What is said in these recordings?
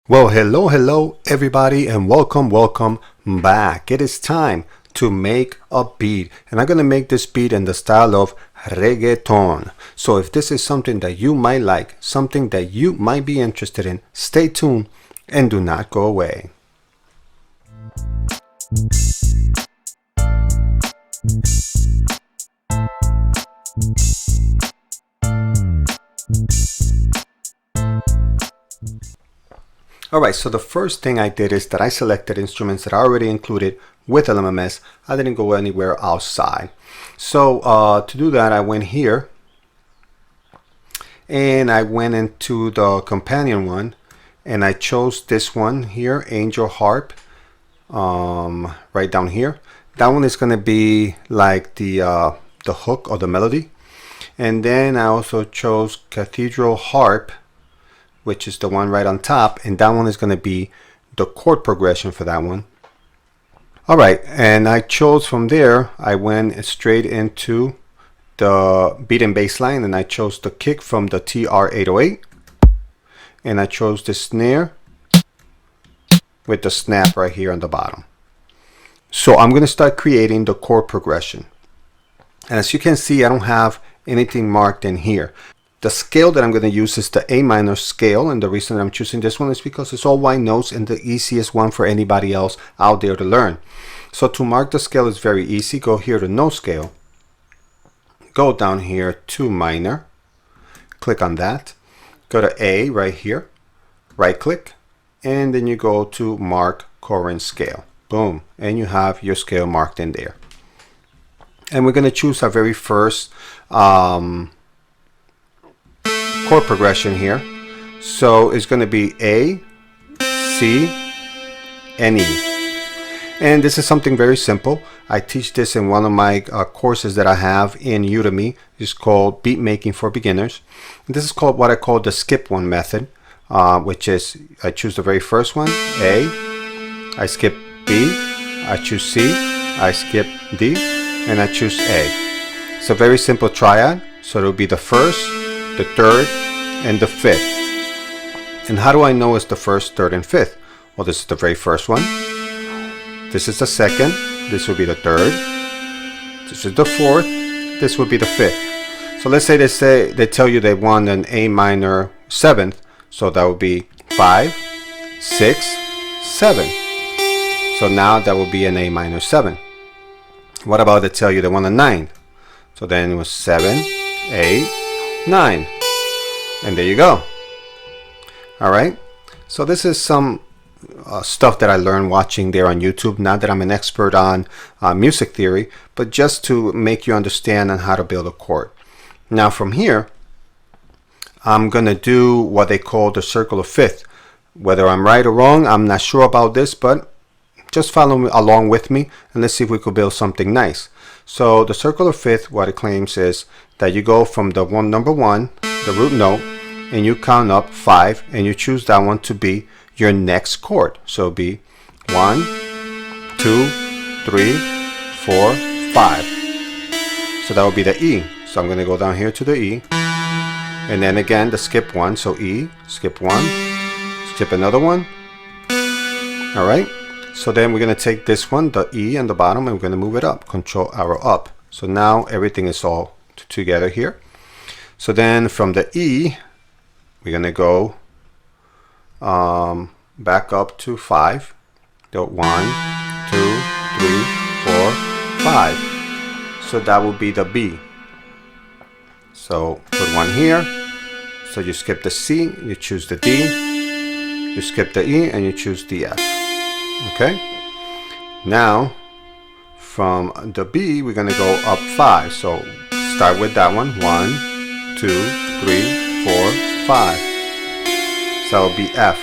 Well, hello everybody, and welcome back. It is time to make a beat, and I'm gonna make this beat in the style of reggaeton. So if this is something that you might like, something that you might be interested in, stay tuned and do not go away. Alright, so the first thing I did is that I selected instruments that are already included with LMMS. I didn't go anywhere outside. So to do that, I went here and I went into the companion one and I chose this one here, Angel Harp, right down here. That one is going to be like the hook or the melody. And then I also chose Cathedral Harp, which is the one right on top, and that one is going to be the chord progression for that one. Alright, and I chose from there, I went straight into the beat and bass line, and I chose the kick from the TR-808, and I chose the snare with the snap right here on the bottom. So I'm going to start creating the chord progression. And as you can see, I don't have anything marked in here. The scale that I'm going to use is the A minor scale, and the reason I'm choosing this one is because it's all white notes and the easiest one for anybody else out there to learn. So to mark the scale is very easy. Go here to no scale, go down here to minor, click on that, go to A right here, right click, and then you go to mark current scale. Boom, and you have your scale marked in there. And we're going to choose our very first chord progression here. So it's going to be A, C, and E. And this is something very simple. I teach this in one of my courses that I have in Udemy. It's called Beat Making for Beginners. And this is called what I call the skip one method, which is I choose the very first one, A, I skip B, I choose C, I skip D, and I choose A. It's a very simple triad. So it'll be the first, the third, and the fifth. And how do I know it's the first, third, and fifth? Well, this is the very first one. This is the second. This will be the third. This is the fourth. This will be the fifth. So let's say they tell you they want an A minor seventh. So that would be 5, 6, 7. So now that would be an A minor 7. What about they tell you they want a 9? So then it was 7, 8, 9. And there you go. Alright, so this is some stuff that I learned watching there on YouTube. Not that I'm an expert on music theory, but just to make you understand on how to build a chord. Now from here, I'm going to do what they call the circle of fifth. Whether I'm right or wrong, I'm not sure about this, but just follow along with me and let's see if we could build something nice. So the circle of fifth, what it claims is that you go from the number one, the root note, and you count up 5, and you choose that one to be your next chord. So it'll be 1, 2, 3, 4, 5. So that will be the E. So I'm going to go down here to the E, and then again the skip one. So E, skip one, skip another one. All right. So then we're going to take this one, the E on the bottom, and we're going to move it up. Control arrow up. So now everything is all together here. So then from the E, we're going to go back up to 5. Go 1, 2, 3, 4, 5. So that will be the B. So put one here. So you skip the C, you choose the D, you skip the E, and you choose the F. Okay. Now from the B, we're going to go up 5. So start with that one. 1, 2, 3, 4, 5. So it'll be F.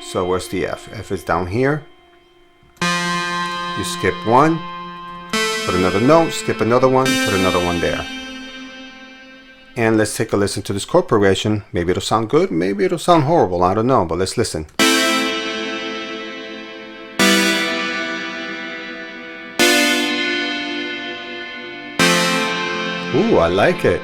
So where's the F? F is down here. You skip one, put another note, skip another one, put another one there. And let's take a listen to this chord progression. Maybe it'll sound good, maybe it'll sound horrible, I don't know, but let's listen. Ooh, I like it.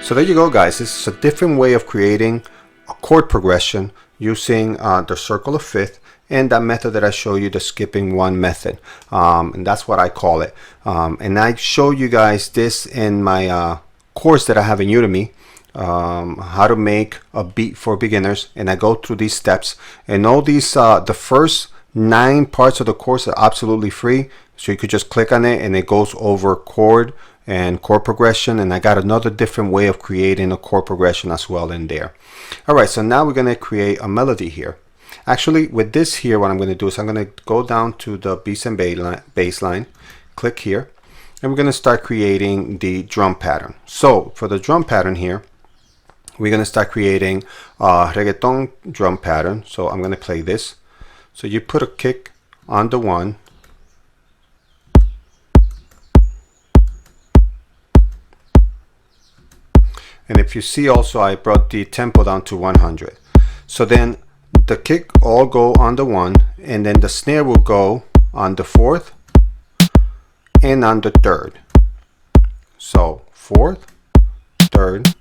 So there you go, guys. This is a different way of creating a chord progression using the circle of fifth and that method that I show you, the skipping one method, and that's what I call it. And I show you guys this in my course that I have in Udemy, how to make a beat for beginners, and I go through these steps, and all these the first 9 parts of the course are absolutely free, so you could just click on it and it goes over chord and chord progression, and I got another different way of creating a chord progression as well in there. Alright, so now we're going to create a melody here. Actually, with this here, what I'm going to do is I'm going to go down to the beats and bass line, click here, and we're going to start creating the drum pattern. So for the drum pattern here, we're going to start creating a reggaeton drum pattern. So I'm going to play this. So you put a kick on the 1, and if you see also, I brought the tempo down to 100. So then the kick all go on the 1, and then the snare will go on the 4th and on the 3rd. So 4th, 3rd,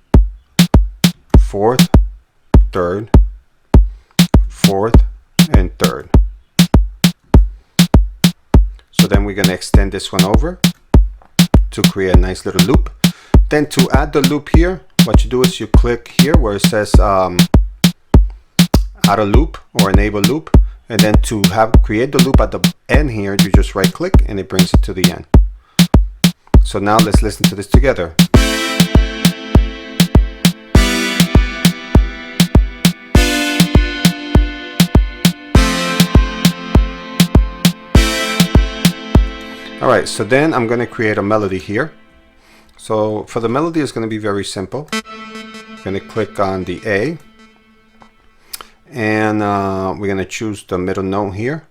4th, 3rd, 4th, and 3rd. So then we're going to extend this one over to create a nice little loop. Then to add the loop here, what you do is you click here where it says add a loop or enable loop, and then to create the loop at the end here, you just right click and it brings it to the end. So now let's listen to this together. Alright, so then I'm going to create a melody here. So for the melody, it's going to be very simple. I'm going to click on the A, and we're going to choose the middle note here.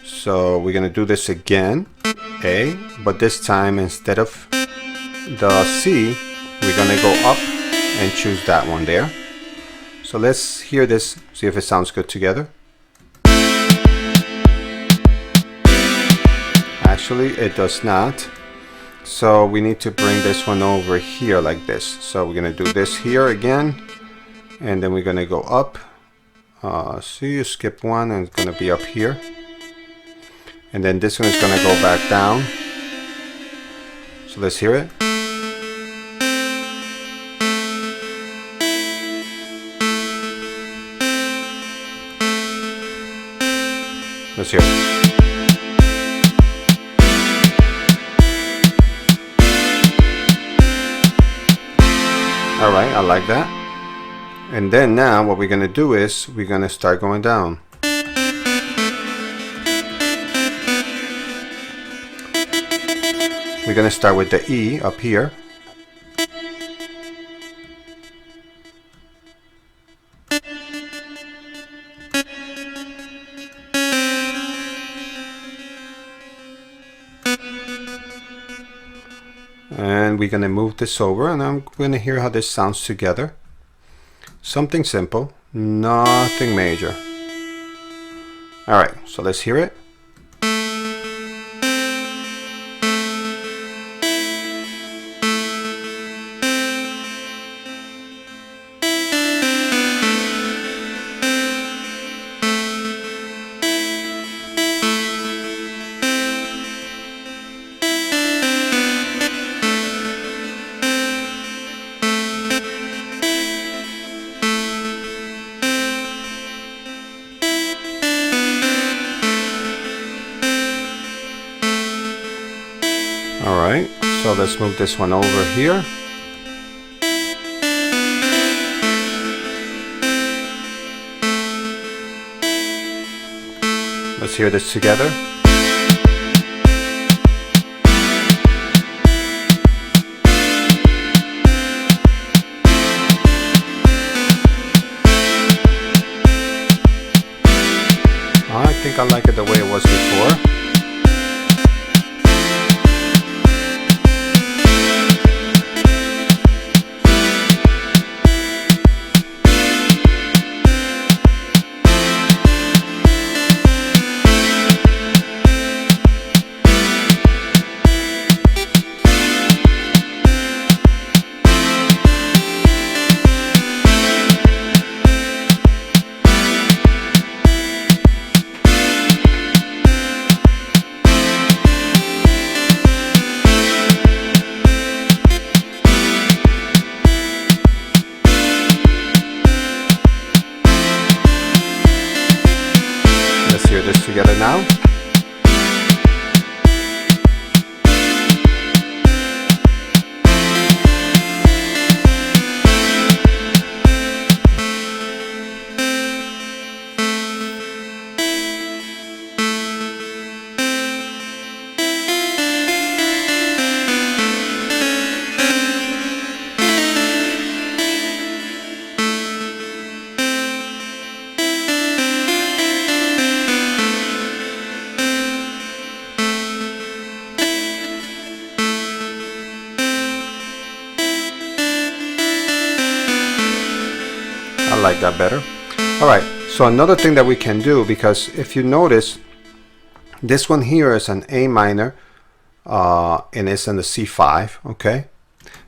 So we're going to do this again, A, but this time instead of the C, we're going to go up and choose that one there. So let's hear this, see if it sounds good together. Actually, it does not. So we need to bring this one over here like this. So we're going to do this here again, and then we're going to go up. See, you skip one and it's going to be up here. And then this one is going to go back down. So let's hear it. Let's hear it. Alright, I like that. And then now what we're going to do is we're going to start going down. We're going to start with the E up here. And we're going to move this over, and I'm going to hear how this sounds together. Something simple, nothing major. Alright, so let's hear it. Alright, so let's move this one over here. Let's hear this together. I think I like it the way it was before. together now. I like that better. Alright, so another thing that we can do, because if you notice, this one here is an A minor and it's in the C5, okay?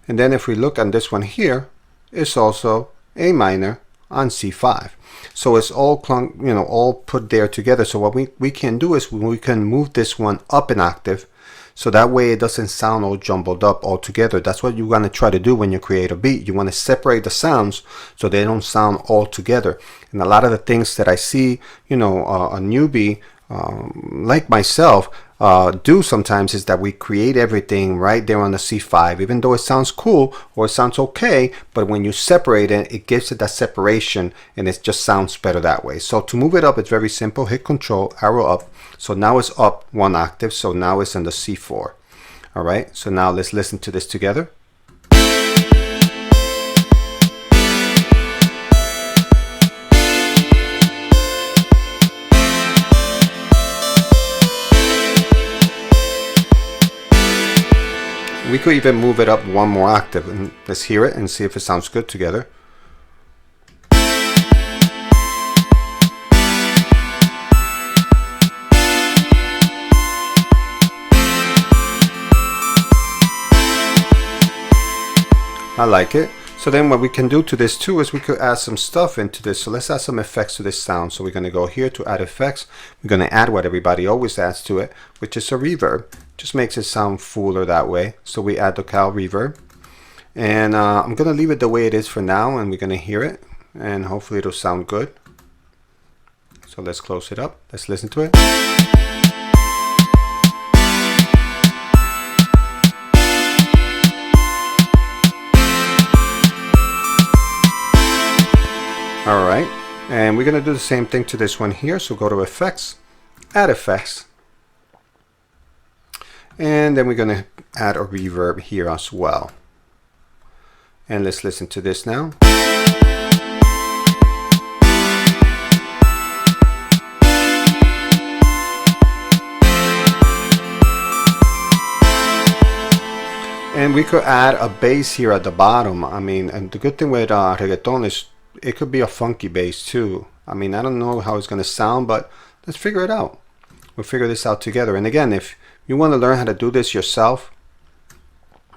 And then if we look at this one here, it's also A minor on C5. So it's all all put there together. So what we can do is we can move this one up an octave, so that way it doesn't sound all jumbled up all together. That's what you want to try to do when you create a beat. You want to separate the sounds so they don't sound all together. And a lot of the things that I see, a newbie like myself do sometimes is that we create everything right there on the C5, even though it sounds cool or it sounds okay, but when you separate it, it gives it that separation and it just sounds better that way. So to move it up, it's very simple. Hit Control, arrow up. So now it's up one octave, so now it's in the C4. All right, so now let's listen to this together. We could even move it up one more octave, and let's hear it and see if it sounds good together. I like it. So then what we can do to this too is we could add some stuff into this. So let's add some effects to this sound. So we're going to go here to add effects. We're going to add what everybody always adds to it, which is a reverb. Just makes it sound fuller that way. So we add the cal reverb. And I'm going to leave it the way it is for now, and we're going to hear it. And hopefully it'll sound good. So let's close it up. Let's listen to it. Alright, and we're going to do the same thing to this one here. So go to Effects, Add Effects, and then we're going to add a reverb here as well. And let's listen to this now. And we could add a bass here at the bottom. I mean, and the good thing with reggaeton is it could be a funky bass too. I mean, I don't know how it's going to sound, but let's figure it out. We'll figure this out together. And again, if you want to learn how to do this yourself,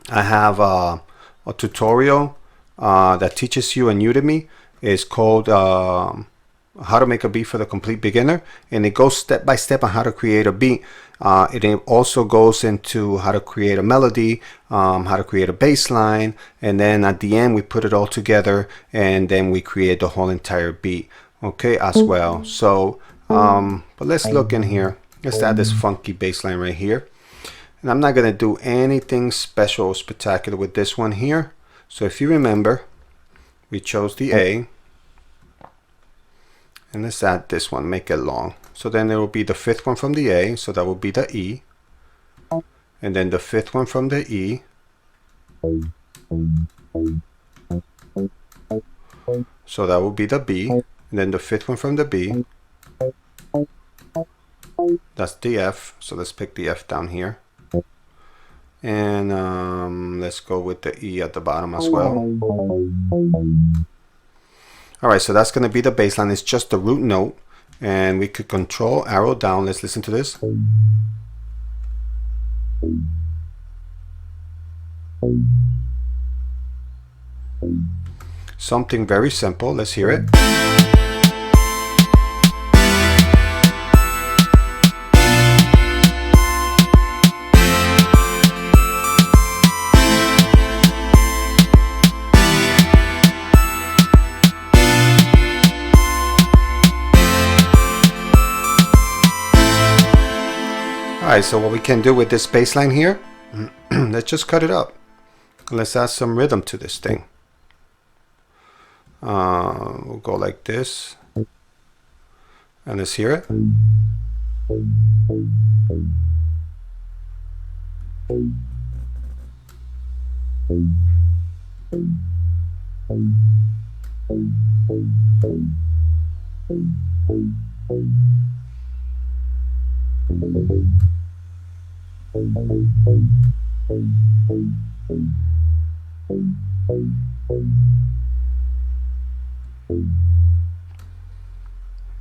I have a tutorial that teaches you on Udemy. It's called How to Make a Beat for the Complete Beginner, and it goes step by step on how to create a beat. It also goes into how to create a melody, how to create a bass line, and then at the end we put it all together and then we create the whole entire beat, okay, as well. So but let's look in here. Let's add this funky bass line right here, and I'm not going to do anything special or spectacular with this one here. So if you remember, we chose the A, and let's add this one, make it long. So then there will be the fifth one from the A, so that will be the E. And then the fifth one from the E. So that will be the B. And then the fifth one from the B. That's the F. So let's pick the F down here. And let's go with the E at the bottom as well. Alright, so that's going to be the bass line. It's just the root note. And we could control arrow down. Let's listen to this. Something very simple. Let's hear it. guys, so what we can do with this bass line here, let's just cut it up. Let's add some rhythm to this thing. We'll go like this. And let's hear it.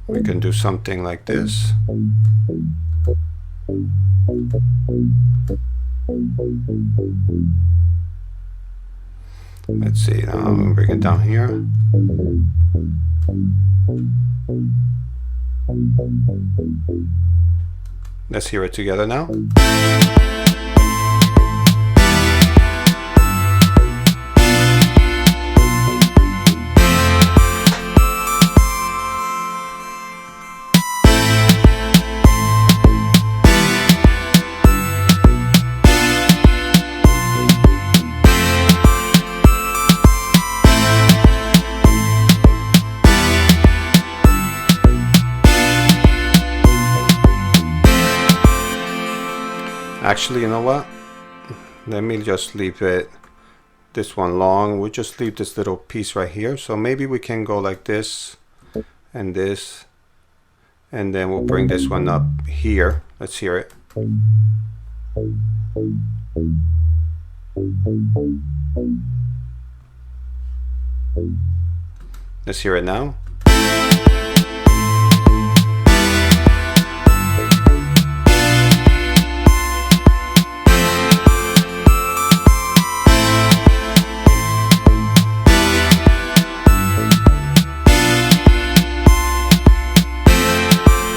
We can do something like this. Let's see, bring it down here. Let's hear it together now. Actually, you know what? Let me just leave it this one long. We'll just leave this little piece right here. So maybe we can go like this and this, and then we'll bring this one up here. Let's hear it. Let's hear it now.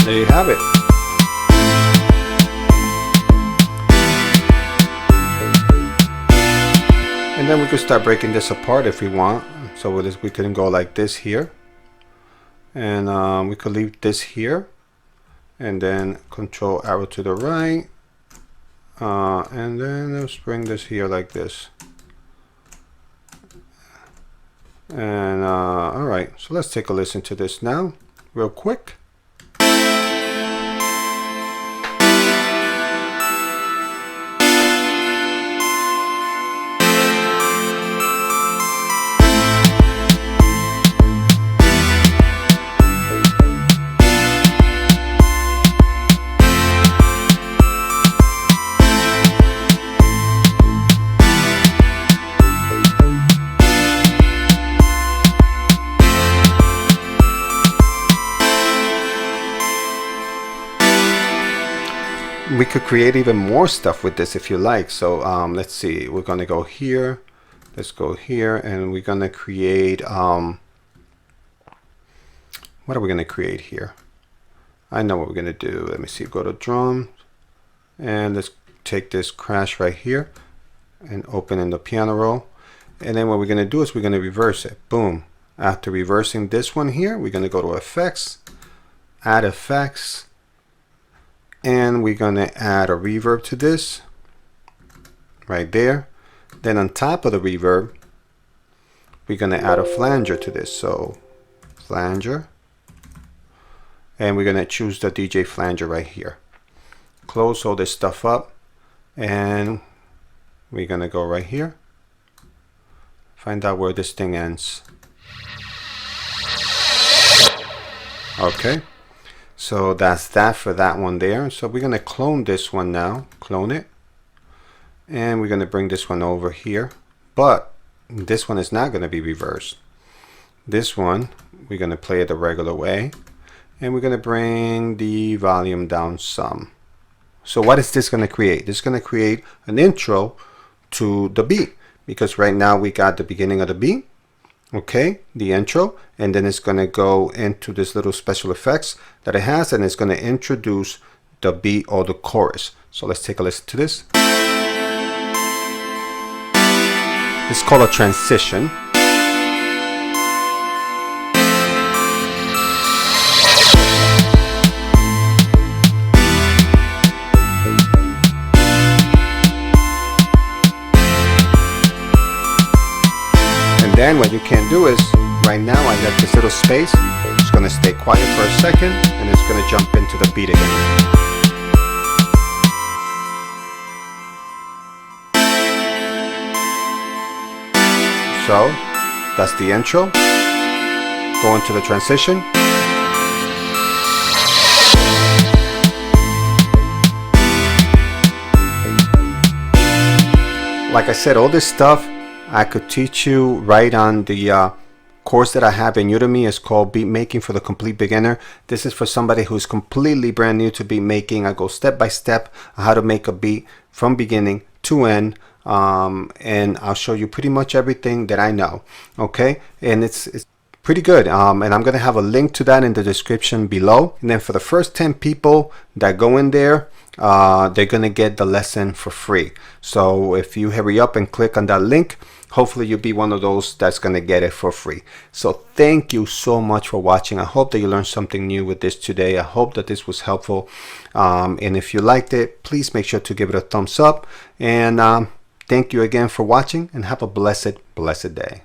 There you have it. And then we could start breaking this apart if we want. So we can go like this here, and we could leave this here, and then control arrow to the right, and then let's bring this here like this. And all right, so let's take a listen to this now real quick. We could create even more stuff with this if you like. So let's see, we're gonna go here, let's go here, and we're gonna create what are we gonna create here? I know what we're gonna do. Let me see, go to drum, and let's take this crash right here and open in the piano roll, and then what we're gonna do is we're gonna reverse it. Boom. After reversing this one here, we're gonna go to effects, add effects, and we're going to add a reverb to this right there. Then on top of the reverb, we're going to add a flanger to this. So flanger, and we're going to choose the DJ flanger right here. Close all this stuff up, and we're going to go right here, find out where this thing ends. Okay. So that's that for that one there. So we're going to clone this one now, clone it, and we're going to bring this one over here, but this one is not going to be reversed. This one we're going to play it the regular way, and we're going to bring the volume down some. So what is this going to create? This is going to create an intro to the beat, because right now we got the beginning of the beat, okay, the intro, and then it's going to go into this little special effects that it has, and it's going to introduce the beat or the chorus. So let's take a listen to this. It's called a transition. And then what you can do is, right now I got this little space. It's going to stay quiet for a second, and it's going to jump into the beat again. So that's the intro. Go into the transition. Like I said, all this stuff I could teach you right on the course that I have in Udemy. Is called Beat Making for the Complete Beginner. This is for somebody who's completely brand new to beat making. I go step by step on how to make a beat from beginning to end. And I'll show you pretty much everything that I know. Okay, and it's pretty good. And I'm gonna have a link to that in the description below. And then for the first 10 people that go in there, they're gonna get the lesson for free. So if you hurry up and click on that link, hopefully you'll be one of those that's gonna get it for free. So thank you so much for watching. I hope that you learned something new with this today. I hope that this was helpful. And if you liked it, please make sure to give it a thumbs up. And thank you again for watching, and have a blessed day.